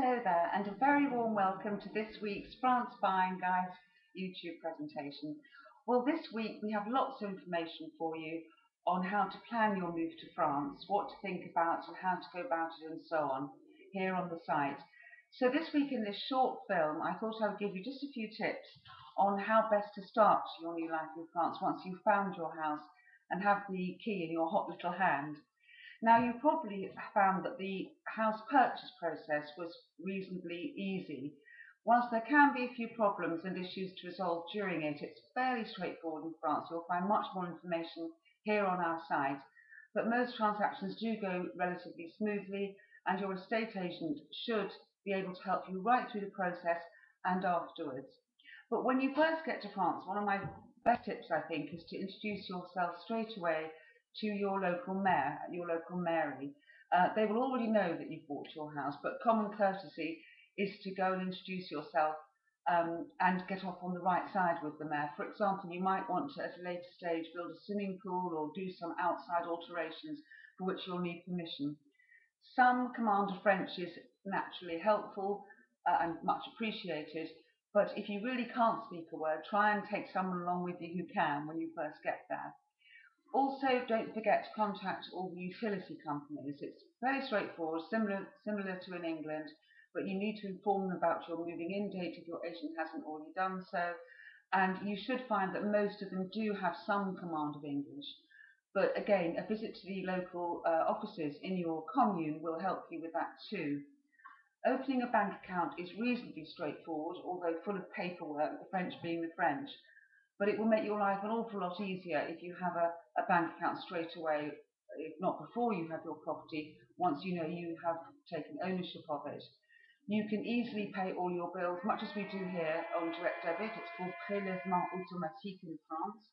Hello there, and a very warm welcome to this week's France Buying Guide YouTube presentation. Well, this week we have lots of information for you on how to plan your move to France, what to think about and how to go about it and so on here on the site. So this week in this short film, I thought I would give you just a few tips on how best to start your new life in France once you've found your house and have the key in your hot little hand. Now, you probably found that the house purchase process was reasonably easy. Whilst there can be a few problems and issues to resolve during it, it's fairly straightforward in France. You'll find much more information here on our site. But most transactions do go relatively smoothly, and your estate agent should be able to help you right through the process and afterwards. But when you first get to France, one of my best tips, I think, is to introduce yourself straight away to your local mayor, your local mairie. They will already know that you've bought your house, but common courtesy is to go and introduce yourself and get off on the right side with the mayor. For example, you might want to, at a later stage, build a swimming pool or do some outside alterations for which you'll need permission. Some command of French is naturally helpful and much appreciated, but if you really can't speak a word, try and take someone along with you who can when you first get there. Also, don't forget to contact all the utility companies. It's very straightforward, similar to in England, but you need to inform them about your moving in date if your agent hasn't already done so. And you should find that most of them do have some command of English. But again, a visit to the local offices in your commune will help you with that too. Opening a bank account is reasonably straightforward, although full of paperwork, the French being the French. But it will make your life an awful lot easier if you have a bank account straight away, if not before you have your property, once you know you have taken ownership of it. You can easily pay all your bills, much as we do here on direct debit. It's called prélèvement automatique in France.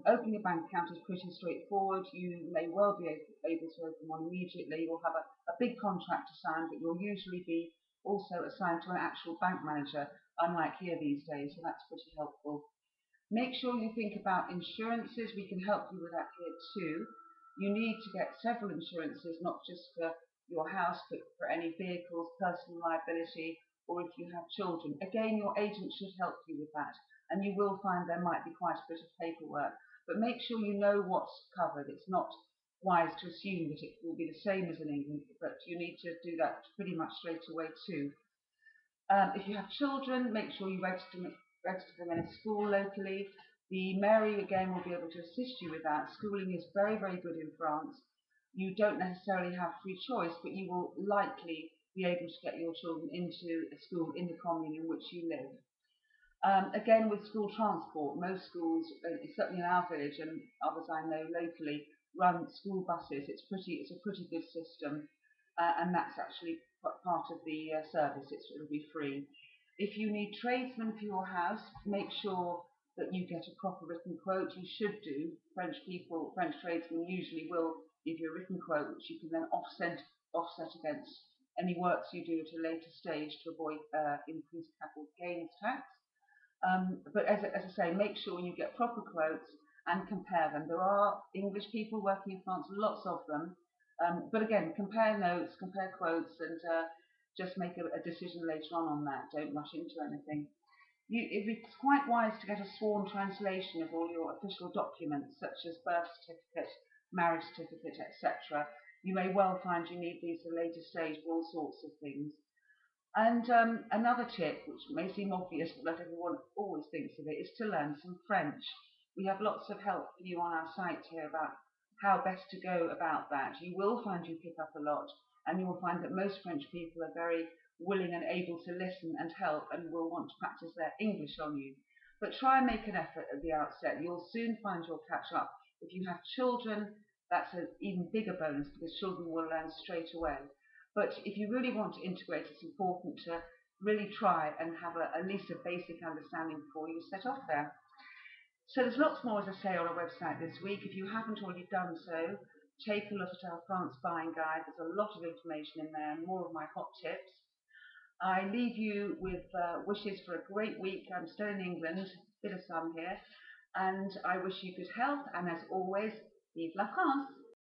Opening a bank account is pretty straightforward. You may well be able to open one immediately. You'll have a big contract to sign, but you'll usually be also assigned to an actual bank manager, unlike here these days, so that's pretty helpful. Make sure you think about insurances. We can help you with that here too. You need to get several insurances, not just for your house, but for any vehicles, personal liability, or if you have children. Again, your agent should help you with that, and you will find there might be quite a bit of paperwork. But make sure you know what's covered. It's not wise to assume that it will be the same as in England, but you need to do that pretty much straight away too. If you have children, make sure you register them in a school locally. The mairie again will be able to assist you with that. Schooling is very, very good in France. You don't necessarily have free choice, but you will likely be able to get your children into a school in the commune in which you live. Again, with school transport, most schools, certainly in our village and others I know locally, run school buses. It's a pretty good system, and that's actually part of the service. It'll be free. If you need tradesmen for your house, make sure that you get a proper written quote. You should do. French tradesmen usually will give you a written quote, which you can then offset against any works you do at a later stage to avoid increased capital gains tax. But as I say, make sure you get proper quotes and compare them. There are English people working in France, lots of them. But again, compare notes, compare quotes, and just make a decision later on that. Don't rush into anything. It's quite wise to get a sworn translation of all your official documents, such as birth certificate, marriage certificate, etc. You may well find you need these at a later stage for all sorts of things. And another tip, which may seem obvious, but not everyone always thinks of it, is to learn some French. We have lots of help for you on our site here about how best to go about that. You will find you pick up a lot, and you will find that most French people are very willing and able to listen and help and will want to practice their English on you. But try and make an effort at the outset. You'll soon find you'll catch up. If you have children, that's an even bigger bonus because children will learn straight away. But if you really want to integrate, it's important to really try and have at least a basic understanding before you set off there. So there's lots more, as I say, on our website this week. If you haven't already done so, take a look at our France Buying Guide. There's a lot of information in there and more of my hot tips. I leave you with wishes for a great week. I'm still in England, bit of sun here, and I wish you good health, and as always, vive la France!